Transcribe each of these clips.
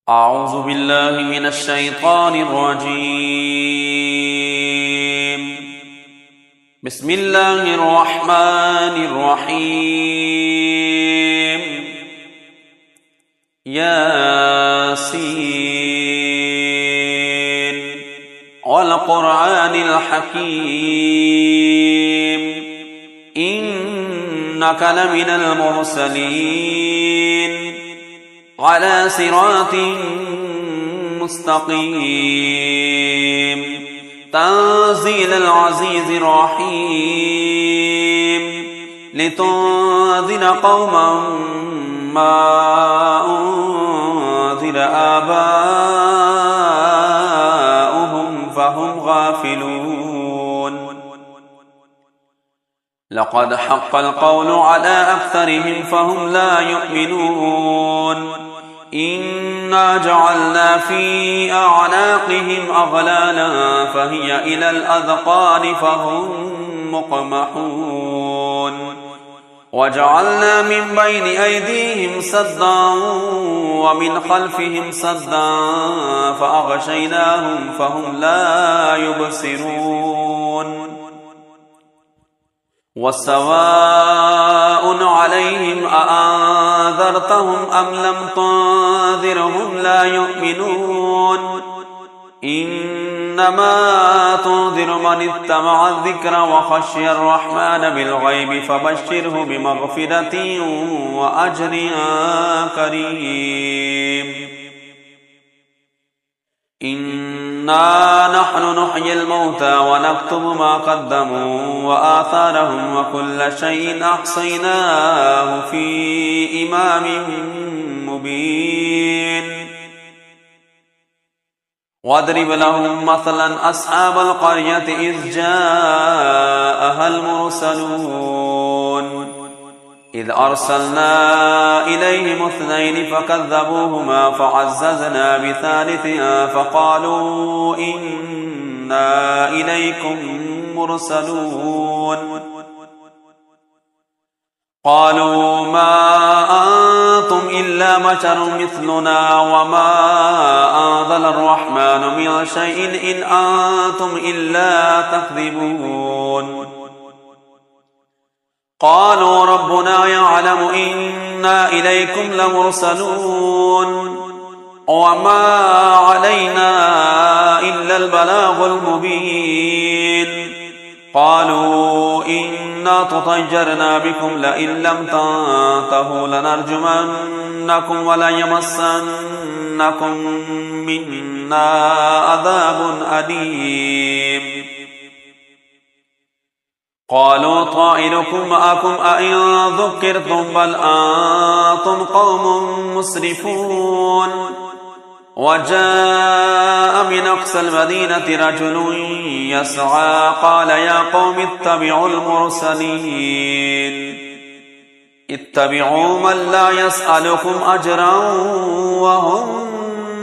أعوذ بالله من الشيطان الرجيم. بسم الله الرحمن الرحيم. ياسين والقرآن الحكيم إنك لمن المرسلين على صراط مستقيم تنزيل العزيز الرحيم لتنذر قوما ما أنذر آباؤهم فهم غافلون. لقد حق القول على أكثرهم فهم لا يؤمنون. إنا جعلنا في أعناقهم أغلالا فهي إلى الأذقان فهم مقمحون. وجعلنا من بين أيديهم سدا ومن خلفهم سدا فأغشيناهم فهم لا يبصرون. وسواء عليهم أأنذرتهم أم لم تنذرهم لا يؤمنون. إنما تنذر من اتبع الذكر وخشي الرحمن بالغيب فبشره بمغفرة وأجر كريم. إنا نحن نحيي الموتى ونكتب ما قدموا وآثارهم وكل شيء أحصيناه في إمام مبين. واضرب لهم مثلا أصحاب القرية إذ جاءها المرسلون إذ أرسلنا إليهم اثنين فكذبوهما فعززنا بثالث فقالوا إنا إليكم مرسلون. قالوا ما أنتم إلا بشر مثلنا وما أنزل الرحمن من شيء إن أنتم إلا تكذبون. قالوا ربنا يعلم إنا إليكم لمرسلون وما علينا إلا البلاغ المبين. قالوا إنا تطيرنا بكم لئن لم تنتهوا لنرجمنكم وليمسنكم منا عذاب أليم. قالوا طائركم معكم أئن ذكرتم بل أنتم قوم مسرفون. وجاء من أقصى المدينة رجل يسعى قال يا قوم اتبعوا المرسلين اتبعوا من لا يسألكم أجرا وهم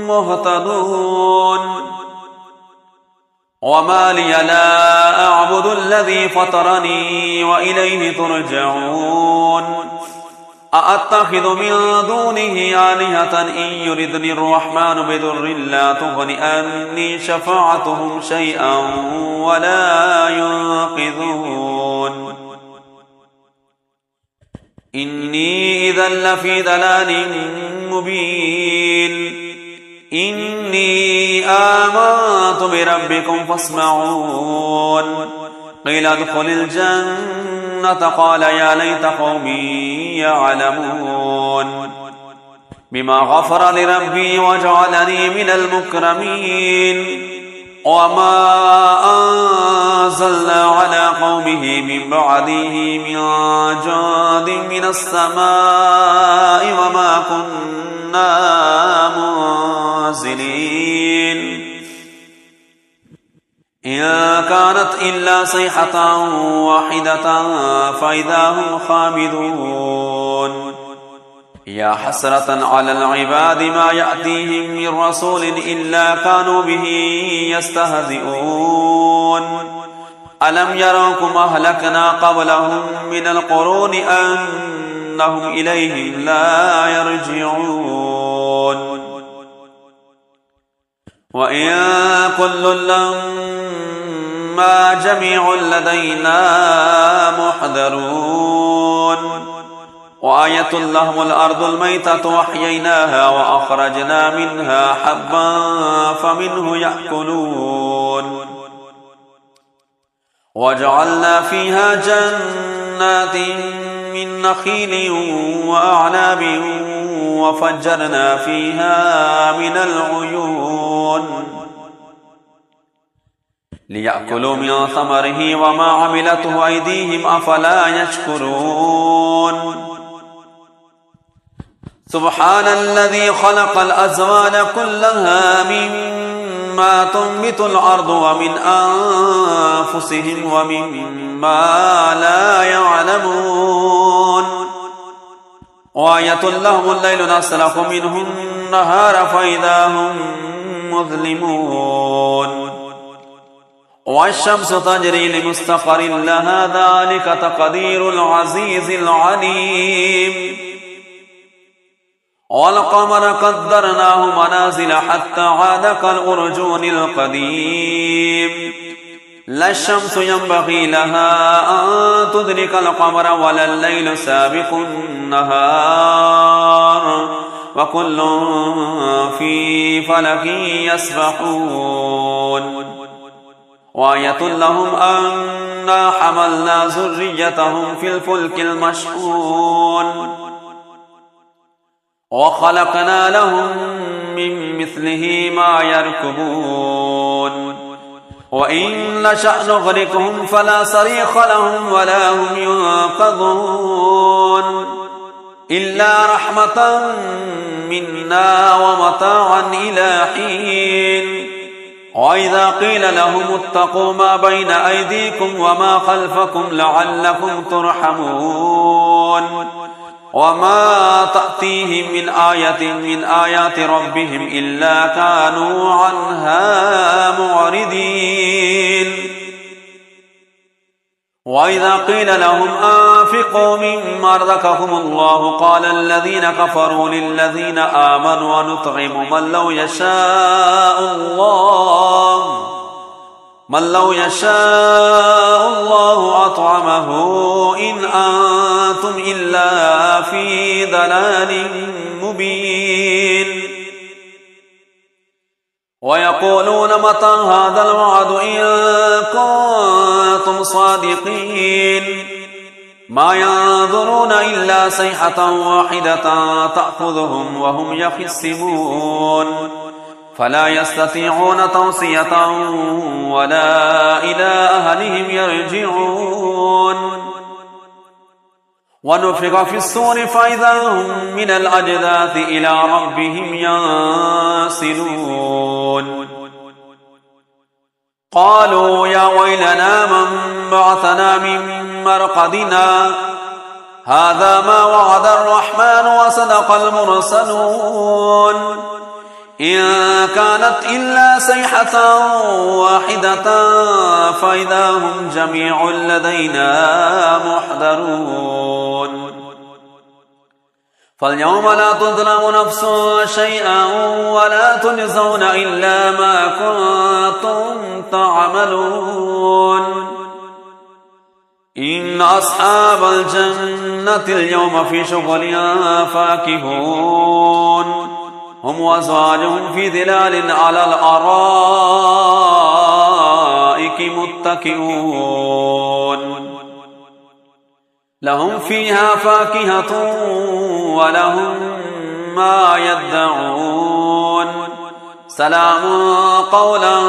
مهتدون. وما لي لا أعبد الذي فطرني وإليه ترجعون. أأتخذ من دونه آلهة إن يردني الرحمن بضر لا تغن عني شفاعتهم شيئا ولا ينقذون. إني إذا لفي ضلال مبين. إني آمنت بربكم فاسمعون. قيل ادخل الجنة قال يا ليت قومي يعلمون بما غفر لربي وجعلني من المكرمين. وما أنزلنا على قومه من بعده من جند من السماء وما كنا منزلين. إن كانت إلا صيحة واحدة فإذا هم خامدون. يا حسرة على العباد ما يأتيهم من رسول إلا كانوا به يستهزئون. ألم يروكم أهلكنا قبلهم من القرون أنهم إليهم لا يرجعون وإن كل لما جميع لدينا محضرون وآية لهم الأرض الميتة وأحييناها وأخرجنا منها حبا فمنه يأكلون وجعلنا فيها جنات من نخيل وأعناب وفجرنا فيها من العيون ليأكلوا من ثمره وما عملته أيديهم أفلا يشكرون سبحان الذي خلق الأزواج كلها مما تنبت الأرض ومن أنفسهم ومما لا يعلمون وآية لهم الليل نسلخ منه النهار فإذا هم مظلمون والشمس تجري لمستقر لها ذلك تقدير العزيز العليم والقمر قدرناه منازل حتى عاد كالأرجون القديم لا الشمس ينبغي لها أن تدرك القمر ولا الليل سابق النهار وكل في فلك يسبحون وآية لهم أنا حملنا ذريتهم في الفلك المشحون وخلقنا لهم من مثله ما يركبون وإن نشأ نغرقهم فلا صريخ لهم ولا هم ينقذون إلا رحمة منا ومتاعا إلى حين وإذا قيل لهم اتقوا ما بين أيديكم وما خلفكم لعلكم ترحمون وما تأتيهم من آية من آيات ربهم إلا كانوا عنها معرضين وإذا قيل لهم أنفقوا مما رزقكم الله قال الذين كفروا للذين آمنوا ونطعم من لو يشاء الله أطعمه إن أنتم إلا في ضلال مبين ويقولون متى هذا الوعد إن كنتم صادقين ما ينظرون إلا صيحة واحدة تأخذهم وهم يخصمون فلا يستطيعون توصية ولا إلى أهلهم يرجعون ونفخ في الصور فإذا هم من الأجداث إلى ربهم ينسلون قالوا يا ويلنا من بعثنا من مرقدنا هذا ما وعد الرحمن وصدق المرسلون إن كانت إلا صيحة واحدة فإذا هم جميع لدينا محضرون فاليوم لا تظلم نفس شيئا ولا تجزون إلا ما كنتم تعملون إن أصحاب الجنة اليوم في شغل فاكهون هم وأزواجهم في ظلال على الأرائك متكئون لهم فيها فاكهة ولهم ما يدعون سلام قولا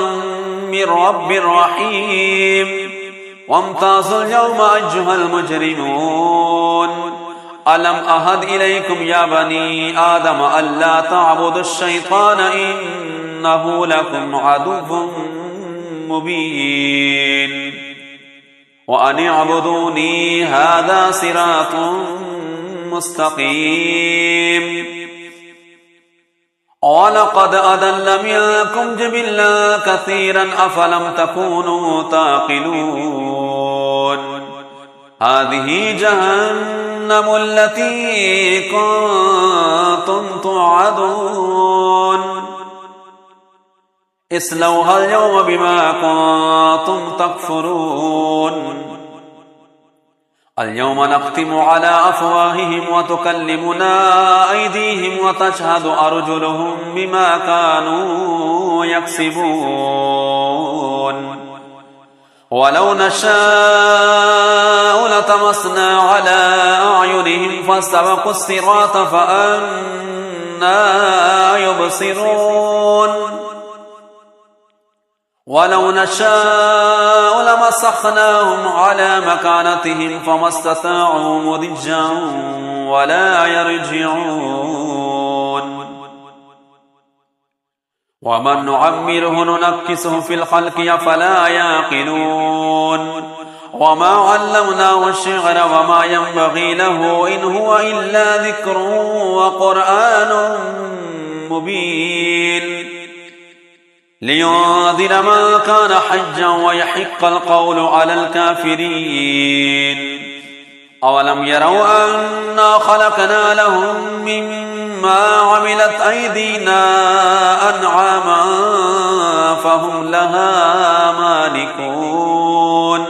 من رب رحيم وامتازوا اليوم أيها المجرمون ألم أهد إليكم يا بني آدم ألا تعبدوا الشيطان إنه لكم عدو مبين وأن اعبدوني هذا صراط مستقيم ولقد أضل منكم جبلا كثيرا أفلم تكونوا تعقلون هذه جهنم التي كنتم توعدون اصلوها اليوم بما كنتم تكفرون اليوم نختم على أفواههم وتكلمنا أيديهم وتشهد أرجلهم بما كانوا يكسبون ولو نشاء لطمسنا على أعينهم فاستبقوا الصراط فأنى يبصرون ولو نشاء لمسخناهم على مكانتهم فما استطاعوا مضجا ولا يرجعون ومن نعمره ننكسه في الخلق أفلا يعقلون وما علمناه الشعر وما ينبغي له إن هو إلا ذكر وقرآن مبين لينذر من كان حجا ويحق القول على الكافرين أولم يروا أنا خلقنا لهم مما عملت أيدينا أنعاما فهم لها مالكون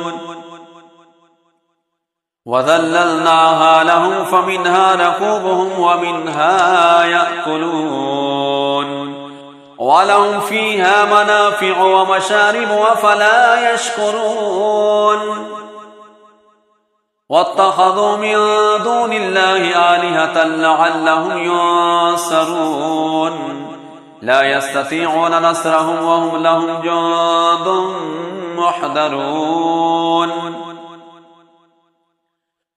وذللناها لهم فمنها ركوبهم ومنها يأكلون ولهم فيها منافع ومشارب أفلا يشكرون واتخذوا من دون الله آلهة لعلهم ينصرون لا يستطيعون نصرهم وهم لهم جند محضرون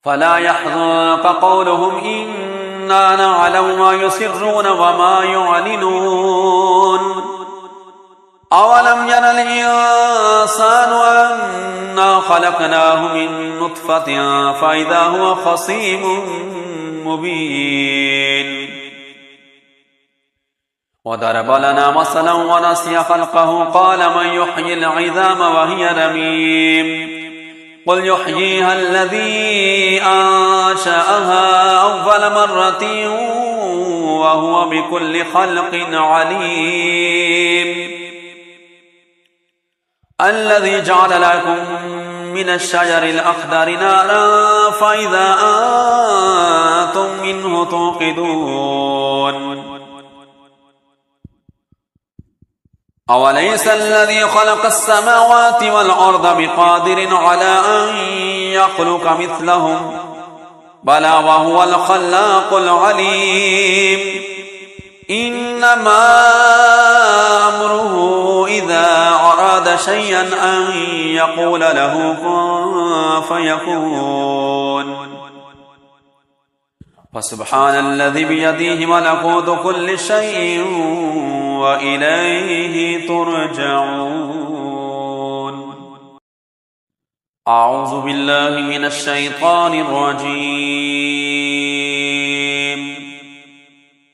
فلا يحزنك قولهم إنا نعلم ما يسرون وما يعلنون أولم ير الإنسان أنا خلقناه من نطفة فإذا هو خصيم مبين وضرب لنا مثلا ونسي خلقه قال من يحيي العظام وهي رميم قل يحييها الذي أنشأها أول مرة وهو بكل خلق عليم الذي جعل لكم من الشجر الأخضر نارا فإذا أنتم منه توقدون أوليس الذي خلق السماوات والأرض بقادر على أن يخلق مثلهم بلى وهو الخلاق العليم إنما أمره إذا أراد شيئا أن يقول له كن فيكون فسبحان الذي بيده ملكوت كل شيء وإليه ترجعون أعوذ بالله من الشيطان الرجيم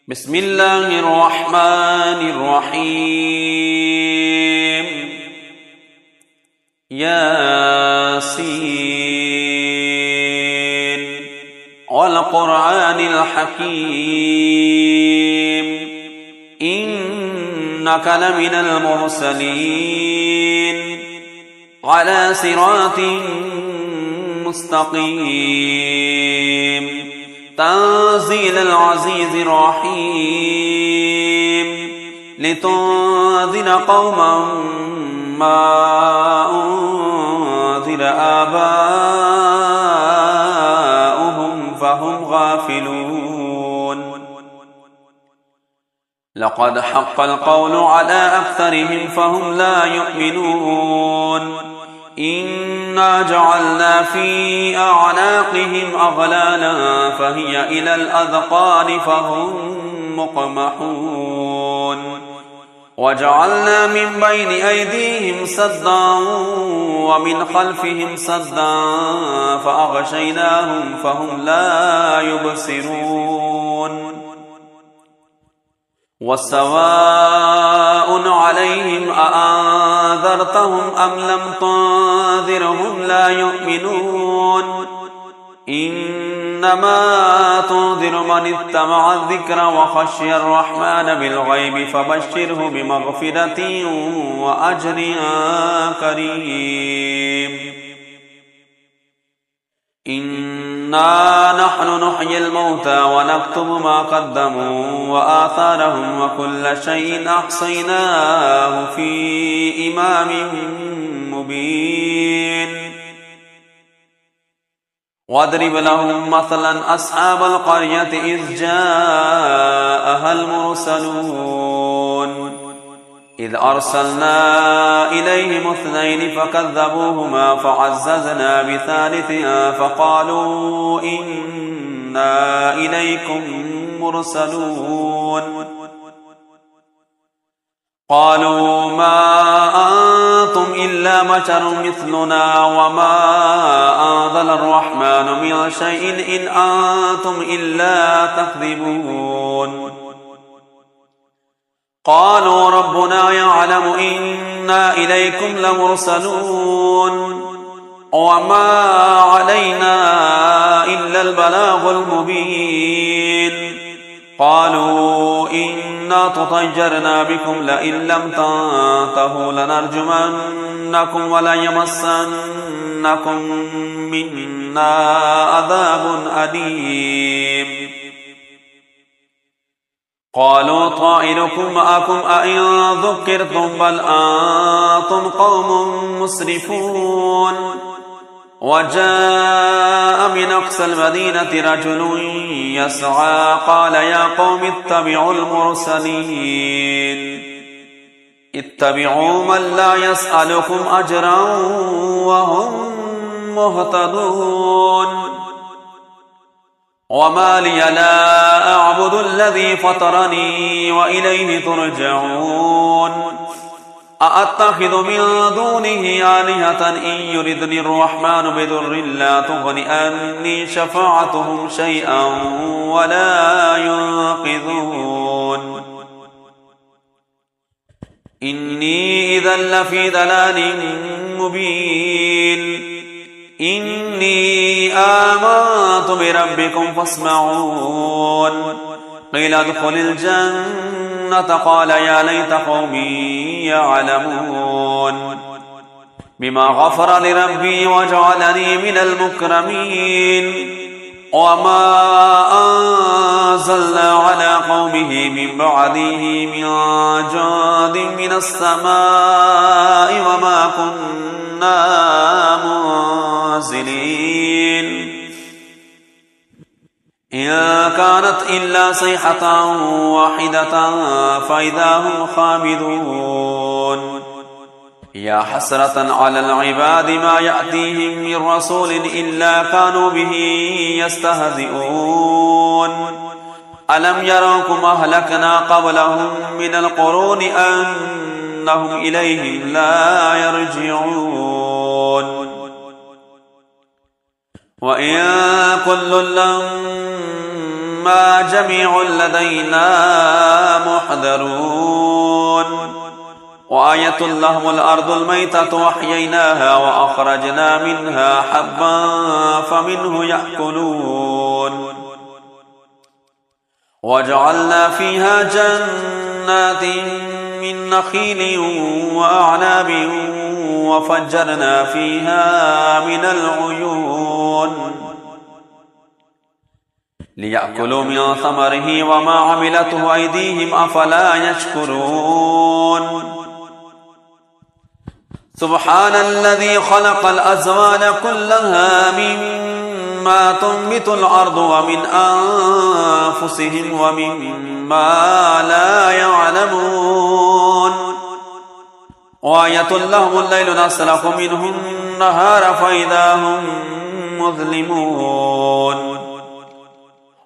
بسم الله الرحمن الرحيم ياسين والقرآن الحكيم إنك لمن المرسلين على صراط مستقيم تنزيل العزيز الرحيم لتنذر قوما ما أنذر آباؤهم فهم غافلون لقد حق القول على أكثرهم فهم لا يؤمنون إنا جعلنا في أعناقهم أغلالا فهي إلى الأذقان فهم مقمحون وجعلنا من بين أيديهم سدا ومن خلفهم سدا فأغشيناهم فهم لا يبصرون وسواء عليهم أأنذرتهم أم لم تنذرهم لا يؤمنون إنما تنذر من اتبع الذكر وخشي الرحمن بالغيب فبشره بمغفرة وأجر كريم إنا نحن نحيي الموتى ونكتب ما قدموا وآثارهم وكل شيء أحصيناه في إمام مبين واضرب لهم مثلا أصحاب القرية إذ جاءها المرسلون إذ أرسلنا إليهم 2 فكذبوهما فعززنا بثالث فقالوا إنا إليكم مرسلون قالوا ما أنتم إلا بشر مثلنا وما أنزل الرحمن من شيء إن أنتم إلا تكذبون قالوا ربنا يعلم إنا إليكم لمرسلون وما علينا إلا البلاغ المبين قالوا إنا تطيرنا بكم لئن لم تنتهوا لنرجمنكم وليمسنكم منا عذاب أليم قالوا طائركم معكم أئن ذكرتم بل أنتم قوم مسرفون وجاء من أقصى المدينة رجل يسعى قال يا قوم اتبعوا المرسلين اتبعوا من لا يسألكم أجرا وهم مهتدون وما لي لا أعبد الذي فطرني وإليه ترجعون أأتخذ من دونه آلهة إن يردني الرحمن بضر لا تغن عني شفاعتهم شيئا ولا ينقذون إني إذا لفي ضلال مبين إني آمنت بربكم فاسمعون قيل ادخل الجنة قال يا ليت قومي يعلمون بما غفر لربي وجعلني من المكرمين وما أنزلنا على قومه من بعده من جند من السماء وما كنا منزلين إن كانت إلا صيحة واحدة فإذا هم خامدون يا حسرة على العباد ما يأتيهم من رسول إلا كانوا به يستهزئون ألم يروكم أهلكنا قبلهم من القرون أنهم إليهم لا يرجعون وإن كل لما جميع لدينا محضرون وآية لهم الأرض الميتة وأحييناها وأخرجنا منها حبا فمنه يأكلون وجعلنا فيها جنات من نخيل وأعناب وفجرنا فيها من العيون ليأكلوا من ثمره وما عملته أيديهم أفلا يشكرون سبحان الذي خلق الأزواج كلها مما تنبت الأرض ومن أنفسهم ومما لا يعلمون وآية لهم الليل نسلخ منه النهار فإذا هم مظلمون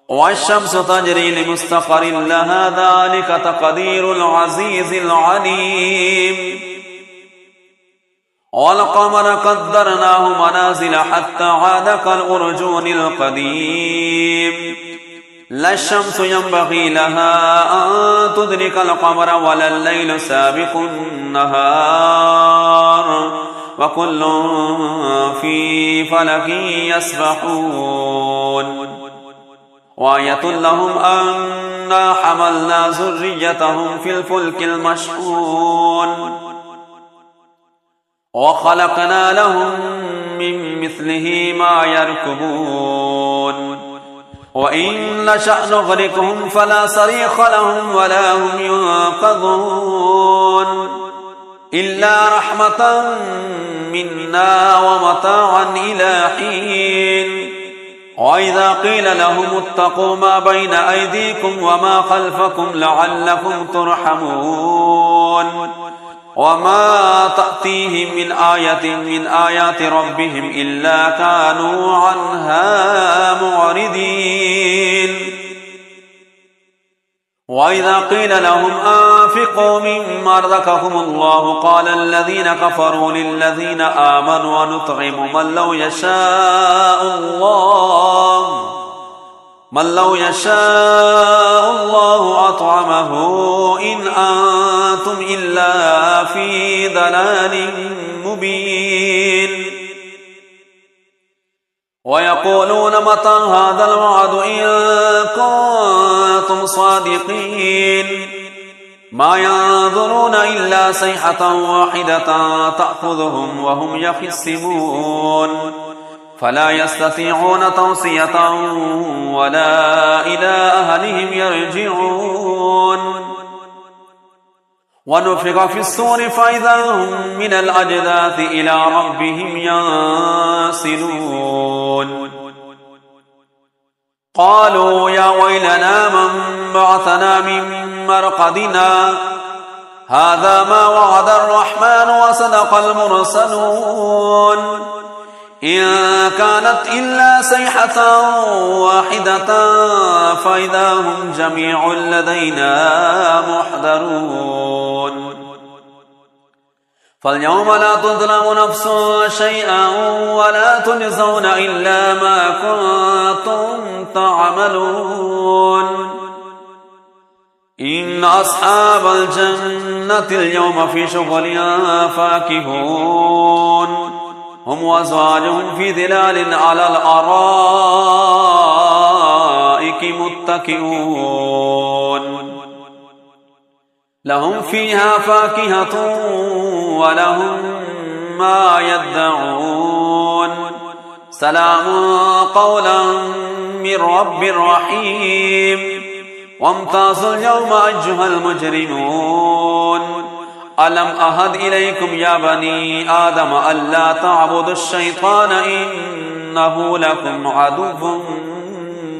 والشمس تجري لمستقر لها ذلك تقدير العزيز العليم والقمر قدرناه منازل حتى عاد كالأرجون القديم لا الشمس ينبغي لها أن تدرك القمر ولا الليل سابق النهار وكل في فلك يسبحون وآية لهم أنا حملنا ذريتهم في الفلك المشحون وخلقنا لهم من مثله ما يركبون وإن نشأ نغرقهم فلا صريخ لهم ولا هم ينقذون إلا رحمة منا ومتاعا إلى حين وإذا قيل لهم اتقوا ما بين أيديكم وما خلفكم لعلكم ترحمون وما تأتيهم من آية من آيات ربهم إلا كانوا عنها معرضين وإذا قيل لهم أنفقوا مما رزقكم الله قال الذين كفروا للذين آمنوا ونطعم من لو يشاء الله أطعمه إن أنتم إلا في ضلال مبين ويقولون متى هذا الوعد إن كنتم صادقين ما ينظرون إلا صيحة واحدة تأخذهم وهم يخصمون فلا يستطيعون توصية ولا إلى أهلهم يرجعون ونفخ في الصور فإذا هم من الأجداث إلى ربهم ينسلون قالوا يا ويلنا من بعثنا من مرقدنا هذا ما وعد الرحمن وصدق المرسلون إن كانت إلا صيحة واحدة فإذا هم جميع لدينا محضرون فاليوم لا تظلم نفس شيئا ولا تجزون إلا ما كنتم تعملون إن أصحاب الجنة اليوم في شغل فاكهون هم وأزواجهم في ظلال على الأرائك متكئون لهم فيها فاكهة ولهم ما يدعون سلام قولا من رب رحيم وامتازوا اليوم أيها المجرمون ألم أهد إليكم يا بني آدم ألا تعبدوا الشيطان إنه لكم عدو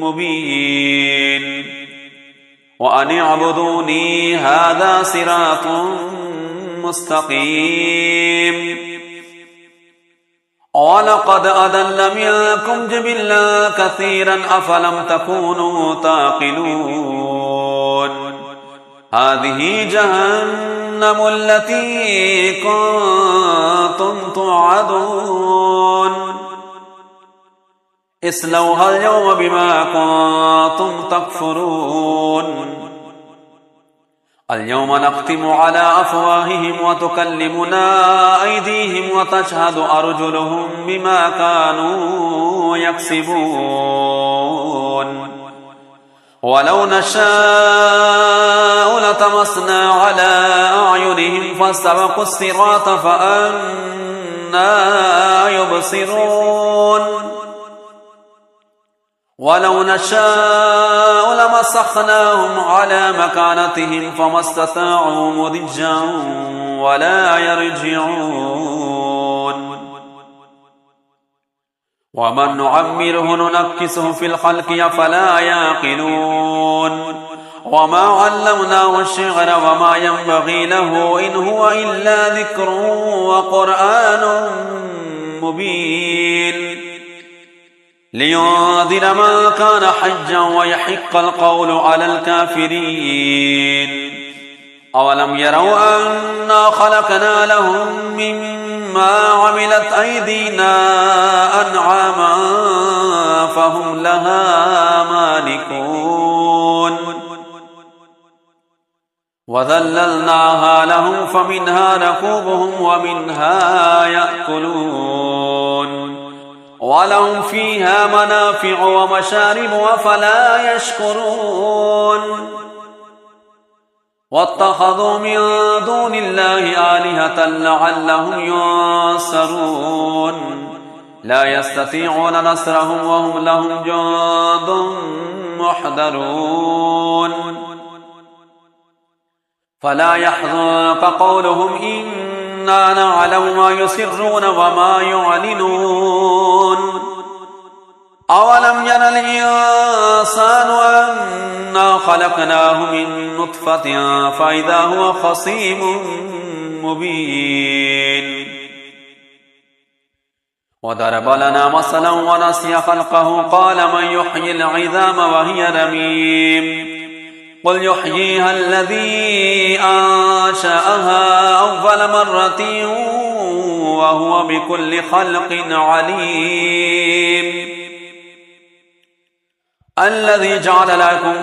مبين وأن اعبدوني هذا صراط مستقيم ولقد أضل منكم جبلا كثيرا أفلم تكونوا تعقلون هذه جهنم التي كنتم توعدون اصلوها اليوم بما كنتم تكفرون اليوم نختم على أفواههم وتكلمنا أيديهم وتشهد أرجلهم بما كانوا يكسبون ولو نشاء لطمسنا على أعينهم فاستبقوا الصراط فأنى يبصرون ولو نشاء لمسخناهم على مكانتهم فما استطاعوا مضجا ولا يرجعون ومن نعمره ننكسه في الخلق أفلا يعقلون وما علمناه الشعر وما ينبغي له إن هو إلا ذكر وقرآن مبين لينذر من كان حجا ويحق القول على الكافرين أولم يروا أنا خلقنا لهم مما عملت أيدينا أنعاما فهم لها مالكون وذللناها لهم فمنها ركوبهم ومنها يأكلون ولهم فيها منافع ومشارب أفلا يشكرون واتخذوا من دون الله آلهة لعلهم ينصرون لا يستطيعون نصرهم وهم لهم جند محضرون فلا يحزنك قولهم إنا نعلم ما يسرون وما يعلنون أولم ير الإنسان أنا خلقناه من نطفة فإذا هو خصيم مبين وضرب لنا مثلا ونسي خلقه قال من يحيي العظام وهي رميم قل يحييها الذي أنشأها أول مرة وهو بكل خلق عليم الذي جعل لكم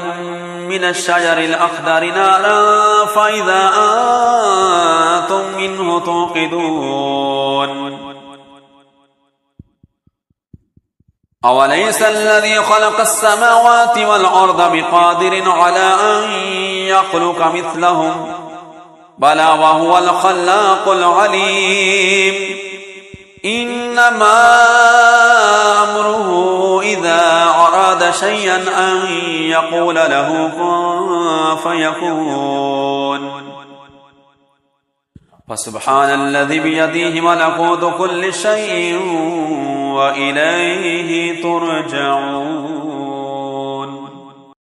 من الشجر الأخضر نارا فإذا أنتم منه توقدون أوليس الذي خلق السماوات والأرض بقادر على أن يخلق مثلهم بلى وهو الخلاق العليم إنما أمره إذا أراد شيئا أن يقول له كن فيكون فسبحان الذي بيده ملكوت كل شيء وإليه ترجعون